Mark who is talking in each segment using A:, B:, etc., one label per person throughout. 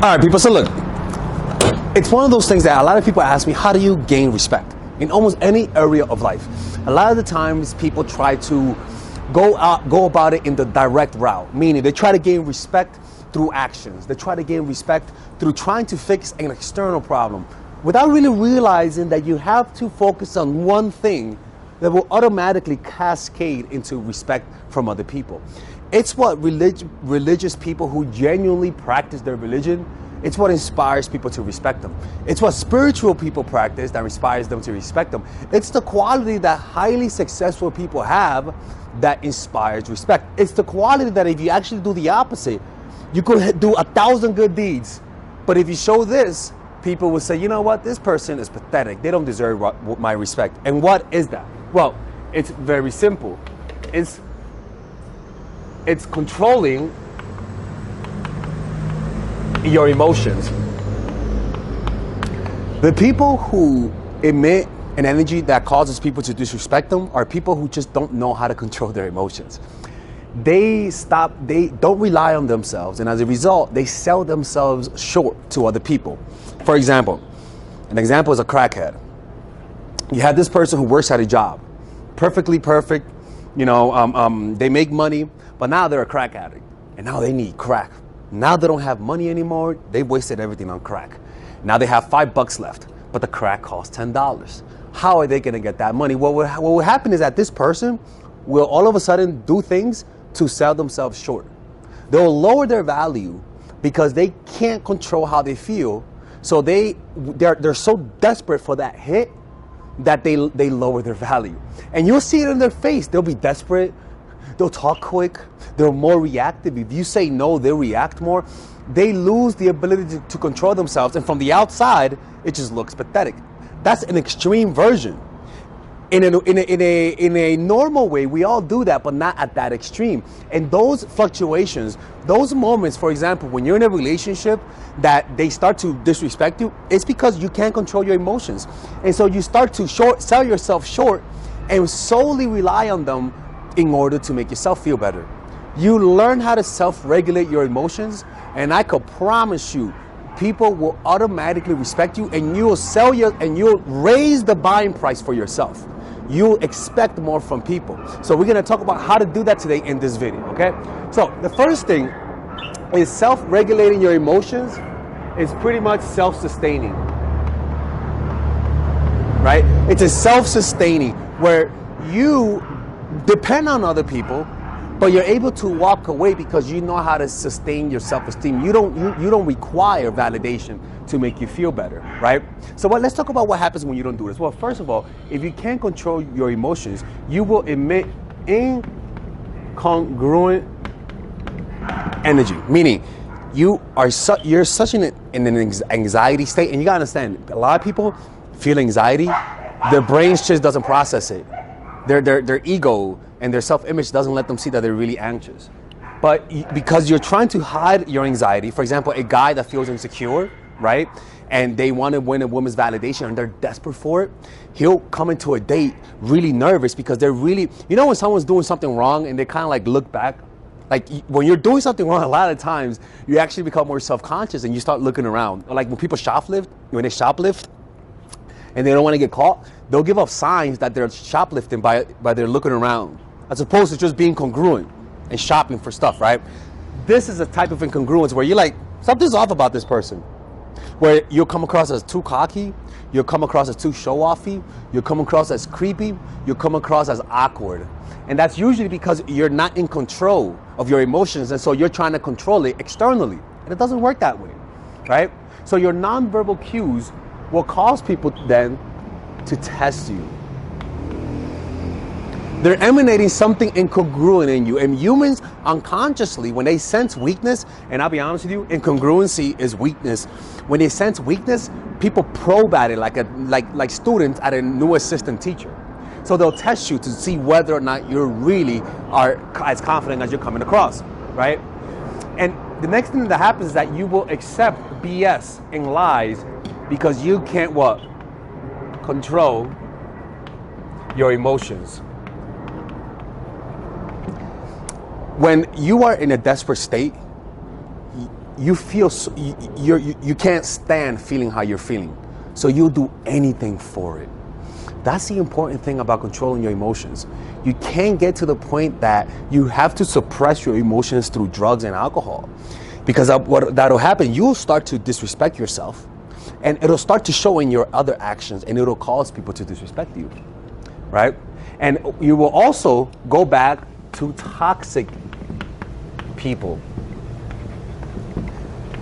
A: All right, people, so look, it's one of those things that a lot of people ask me, how do you gain respect? In almost any area of life. A lot of the times people try to go about it in the direct route, meaning they try to gain respect through actions. They try to gain respect through trying to fix an external problem without really realizing that you have to focus on one thing that will automatically cascade into respect from other people. It's what religious people who genuinely practice their religion, it's what inspires people to respect them. It's what spiritual people practice that inspires them to respect them. It's the quality that highly successful people have that inspires respect. It's the quality that if you actually do the opposite, you could do 1,000 good deeds. But if you show this, people will say, you know what, this person is pathetic. They don't deserve my respect. And what is that? Well, it's very simple. It's controlling your emotions. The people who emit an energy that causes people to disrespect them are people who just don't know how to control their emotions. They don't rely on themselves, and as a result, they sell themselves short to other people. For example, an example is a crackhead. You have this person who works at a job, perfectly perfect, they make money, but now they're a crack addict, and now they need crack. Now they don't have money anymore. They wasted everything on crack. Now they have $5 left, but the crack costs $10. How are they going to get that money? What will happen is that this person will all of a sudden do things to sell themselves short. They'll lower their value because they can't control how they feel. So they're so desperate for that hit that they lower their value. And you'll see it in their face. They'll be desperate. They'll talk quick. They're more reactive. If you say no, they'll react more. They lose the ability to control themselves. And from the outside, it just looks pathetic. That's an extreme version. In a normal way, we all do that, but not at that extreme. And those fluctuations, those moments, for example, when you're in a relationship that they start to disrespect you, it's because you can't control your emotions. And so you start to sell yourself short and solely rely on them in order to make yourself feel better. You learn how to self-regulate your emotions, and I could promise you, people will automatically respect you, and you'll raise the buying price for yourself. You'll expect more from people. So we're gonna talk about how to do that today in this video, okay? So the first thing is self-regulating your emotions is pretty much self-sustaining, right? It's a self-sustaining where you depend on other people, but you're able to walk away because you know how to sustain your self-esteem. You don't require validation to make you feel better, right? So let's talk about what happens when you don't do this. Well, first of all, if you can't control your emotions, you will emit incongruent energy, meaning you're such in an anxiety state, and you gotta understand, a lot of people feel anxiety, their brains just doesn't process it. Their ego and their self-image doesn't let them see that they're really anxious. But because you're trying to hide your anxiety, for example, a guy that feels insecure, right? And they want to win a woman's validation and they're desperate for it, he'll come into a date really nervous because they're really, when someone's doing something wrong and they kind of like look back, like when you're doing something wrong, a lot of times you actually become more self-conscious and you start looking around. Like when people when they shoplift, and they don't want to get caught, they'll give up signs that they're shoplifting by their looking around, as opposed to just being congruent and shopping for stuff, right? This is a type of incongruence where you're like, something's off about this person. Where you'll come across as too cocky, you'll come across as too show-offy, you'll come across as creepy, you'll come across as awkward. And that's usually because you're not in control of your emotions, and so you're trying to control it externally. And it doesn't work that way, right? So your nonverbal cues will cause people then to test you. They're emanating something incongruent in you. And humans unconsciously, when they sense weakness, and I'll be honest with you, incongruency is weakness. When they sense weakness, people probe at it like students at a new assistant teacher. So they'll test you to see whether or not you really are as confident as you're coming across, right? And the next thing that happens is that you will accept BS and lies because you can't what? Control your emotions. When you are in a desperate state, you feel you can't stand feeling how you're feeling, so you'll do anything for it. That's the important thing about controlling your emotions. You can't get to the point that you have to suppress your emotions through drugs and alcohol, because what that'll happen, you'll start to disrespect yourself, and it'll start to show in your other actions, and it'll cause people to disrespect you, right? And you will also go back to toxic people,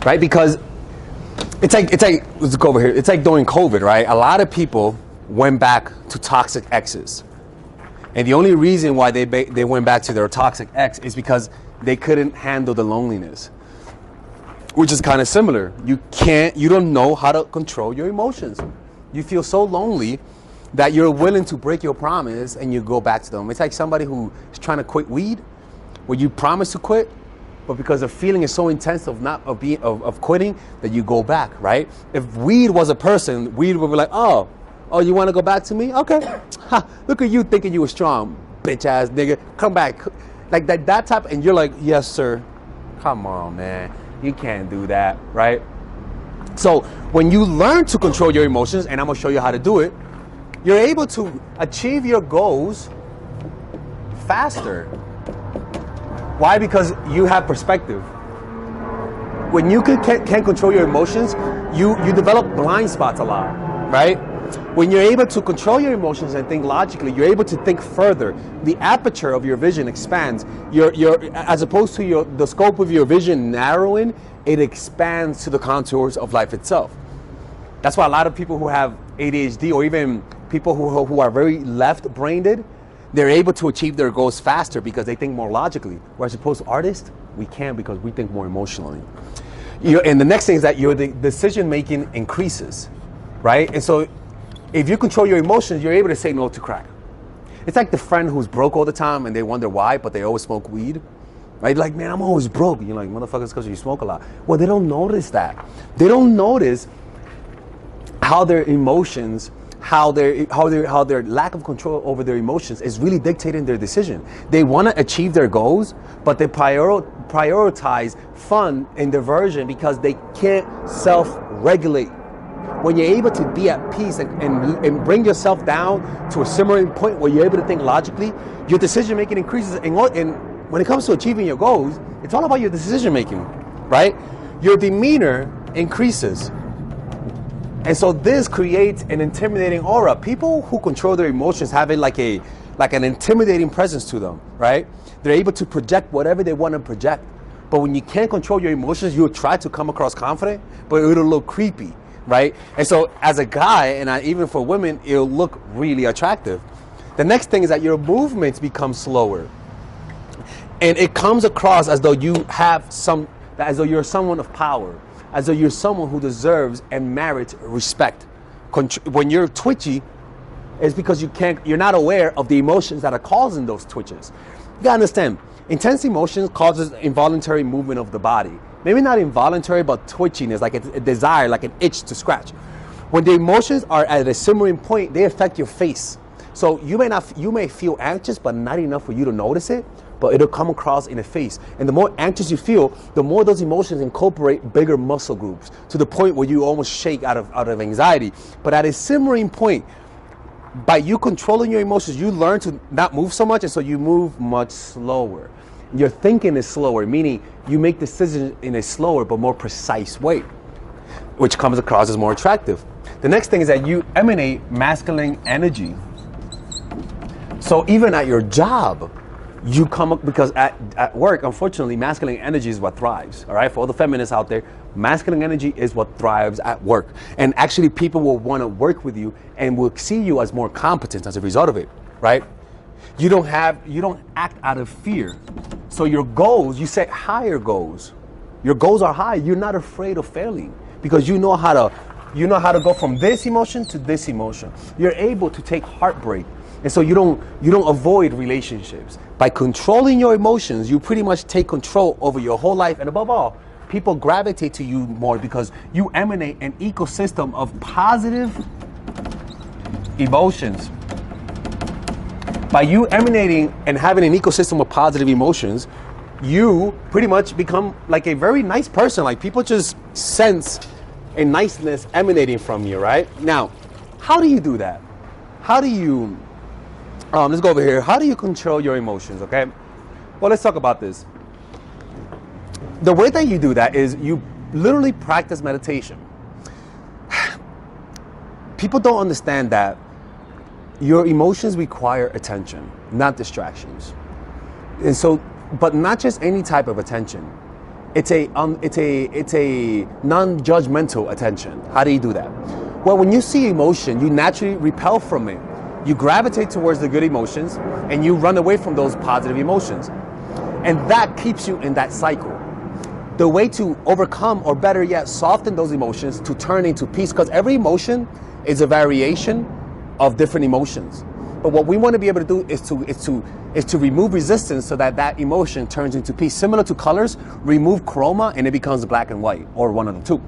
A: right? Because it's like let's go over here. It's like during COVID, right? A lot of people went back to toxic exes, and the only reason why they went back to their toxic ex is because they couldn't handle the loneliness, which is kind of similar. You don't know how to control your emotions. You feel so lonely that you're willing to break your promise and you go back to them. It's like somebody who is trying to quit weed, where you promise to quit, but because the feeling is so intense of quitting that you go back, right? If weed was a person, weed would be like, oh, you want to go back to me? Okay. Ha, look at you thinking you were strong, bitch ass nigga. Come back. Like that type, and you're like, yes, sir. Come on, man. You can't do that, right? So when you learn to control your emotions, and I'm going to show you how to do it, you're able to achieve your goals faster. Why? Because you have perspective. When you can't control your emotions, you develop blind spots a lot, right? When you're able to control your emotions and think logically, you're able to think further. The aperture of your vision expands. As opposed to the scope of your vision narrowing, it expands to the contours of life itself. That's why a lot of people who have ADHD, or even people who are very left-brained, they're able to achieve their goals faster because they think more logically. Whereas opposed to artists, we can't, because we think more emotionally. And the next thing is that your decision-making increases, right? And so if you control your emotions, you're able to say no to crack. It's like the friend who's broke all the time and they wonder why, but they always smoke weed. Right? Like, man, I'm always broke. You're like, motherfuckers, because you smoke a lot. Well, they don't notice that. They don't notice how their emotions, how their lack of control over their emotions is really dictating their decision. They want to achieve their goals, but they prioritize fun and diversion because they can't self-regulate. When you're able to be at peace and bring yourself down to a simmering point where you're able to think logically, your decision making increases. And when it comes to achieving your goals, it's all about your decision making, right? Your demeanor increases. And so this creates an intimidating aura. People who control their emotions have it like an intimidating presence to them, right? They're able to project whatever they want to project. But when you can't control your emotions, you'll try to come across confident, but it'll look creepy, right? And so as a guy, and even for women, it'll look really attractive. The next thing is that your movements become slower. And it comes across as though as though you're someone of power, as though you're someone who deserves and merits respect. When you're twitchy, it's because you're not aware of the emotions that are causing those twitches. You gotta understand, intense emotions causes involuntary movement of the body. Maybe not involuntary, but twitchiness, like a desire, like an itch to scratch. When the emotions are at a simmering point, they affect your face. So you may feel anxious, but not enough for you to notice it, but it'll come across in the face. And the more anxious you feel, the more those emotions incorporate bigger muscle groups to the point where you almost shake out of anxiety. But at a simmering point, by you controlling your emotions, you learn to not move so much, and so you move much slower. Your thinking is slower, meaning you make decisions in a slower but more precise way, which comes across as more attractive. The next thing is that you emanate masculine energy. So even at your job, you come up, because at work, unfortunately, masculine energy is what thrives. All right, for all the feminists out there, masculine energy is what thrives at work. And actually, people will want to work with you and will see you as more competent as a result of it, right? You don't act out of fear. So your goals, you set higher goals. Your goals are high. You're not afraid of failing because you know how to go from this emotion to this emotion. You're able to take heartbreak. And so you don't avoid relationships. By controlling your emotions, you pretty much take control over your whole life. And above all, people gravitate to you more because you emanate an ecosystem of positive emotions. By you emanating and having an ecosystem of positive emotions, you pretty much become like a very nice person. Like people just sense a niceness emanating from you, right? Now, how do you do that? How do you, let's go over here. How do you control your emotions, okay? Well, let's talk about this. The way that you do that is you literally practice meditation. People don't understand that your emotions require attention, not distractions. And so, but not just any type of attention. It's a non-judgmental attention. How do you do that? Well, when you see emotion, you naturally repel from it. You gravitate towards the good emotions and you run away from those positive emotions. And that keeps you in that cycle. The way to overcome, or better yet, soften those emotions to turn into peace, because every emotion is a variation of different emotions. But what we want to be able to do is to remove resistance so that that emotion turns into peace. Similar to colors, remove chroma and it becomes black and white, or one of the two.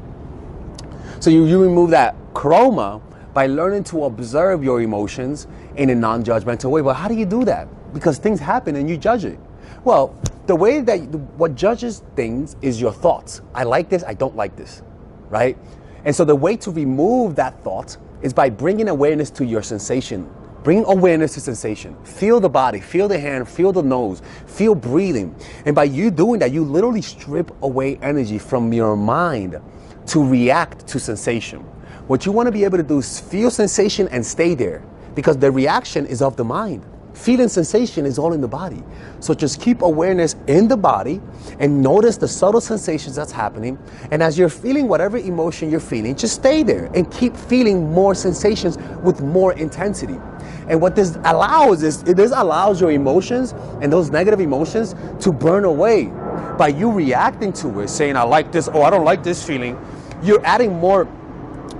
A: So you remove that chroma by learning to observe your emotions in a non-judgmental way. Well, how do you do that? Because things happen and you judge it. Well, the way that what judges things is your thoughts. I like this, I don't like this, right? And so the way to remove that thought is by bringing awareness to your sensation. Bring awareness to sensation. Feel the body, feel the hand, feel the nose, feel breathing. And by you doing that, you literally strip away energy from your mind to react to sensation. What you want to be able to do is feel sensation and stay there, because the reaction is of the mind. Feeling sensation is all in the body. So just keep awareness in the body and notice the subtle sensations that's happening. And as you're feeling whatever emotion you're feeling, just stay there and keep feeling more sensations with more intensity. And what this allows is, this allows your emotions and those negative emotions to burn away. By you reacting to it, saying, I like this, or I don't like this feeling, you're adding more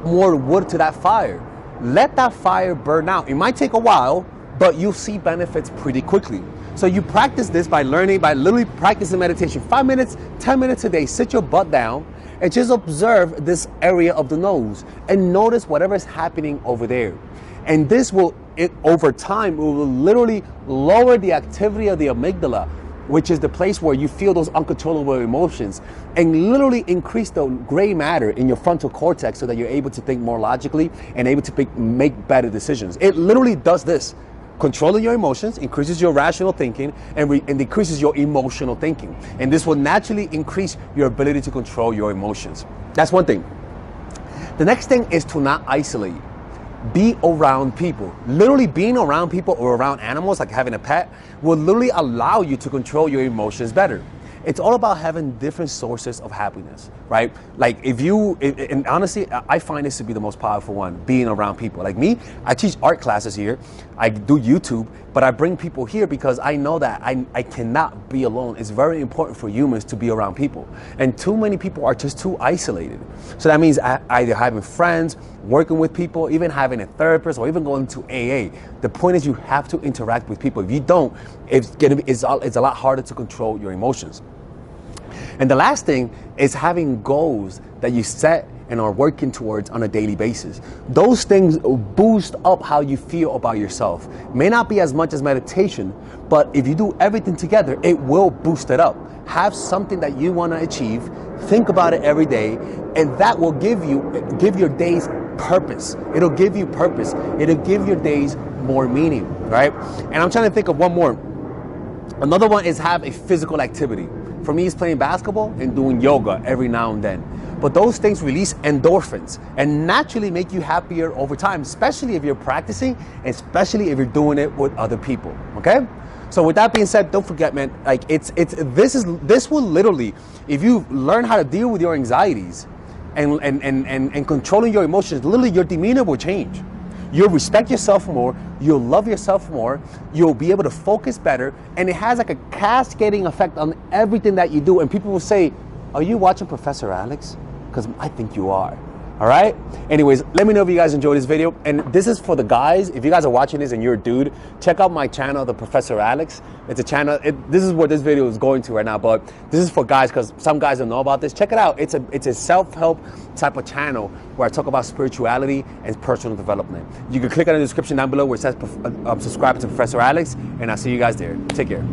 A: wood to that fire. Let that fire burn out. It might take a while, but you'll see benefits pretty quickly. So you practice this by literally practicing meditation. 5 minutes, 10 minutes a day. Sit your butt down and just observe this area of the nose and notice whatever is happening over there. And this will, over time, it will literally lower the activity of the amygdala, which is the place where you feel those uncontrollable emotions, and literally increase the gray matter in your frontal cortex so that you're able to think more logically and able to make better decisions. It literally does this. Controlling your emotions increases your rational thinking and decreases your emotional thinking. And this will naturally increase your ability to control your emotions. That's one thing. The next thing is to not isolate. Be around people. Literally being around people or around animals, like having a pet, will literally allow you to control your emotions better. It's all about having different sources of happiness, right? Like and honestly, I find this to be the most powerful one, being around people. Like me, I teach art classes here, I do YouTube, but I bring people here because I know that I cannot be alone. It's very important for humans to be around people. And too many people are just too isolated. So that means either having friends, working with people, even having a therapist, or even going to AA. The point is you have to interact with people. If you don't, it's a lot harder to control your emotions. And the last thing is having goals that you set and are working towards on a daily basis. Those things boost up how you feel about yourself. May not be as much as meditation, but if you do everything together, it will boost it up. Have something that you want to achieve, think about it every day, and that will give your days purpose. It'll give you purpose. It'll give your days more meaning, right? And I'm trying to think of one more. Another one is have a physical activity. For me, it's playing basketball and doing yoga every now and then. But those things release endorphins and naturally make you happier over time, especially if you're practicing, especially if you're doing it with other people, okay? So with that being said, don't forget, man, like this will literally, if you learn how to deal with your anxieties and controlling your emotions, literally your demeanor will change. You'll respect yourself more, you'll love yourself more, you'll be able to focus better, and it has like a cascading effect on everything that you do. And people will say, are you watching Professor Alex? Because I think you are. All right? Anyways, let me know if you guys enjoyed this video. And this is for the guys. If you guys are watching this and you're a dude, check out my channel, The Professor Alex. It's a channel. This is what this video is going to right now, but this is for guys because some guys don't know about this. Check it out. It's a self-help type of channel where I talk about spirituality and personal development. You can click on the description down below where it says subscribe to Professor Alex, and I'll see you guys there. Take care.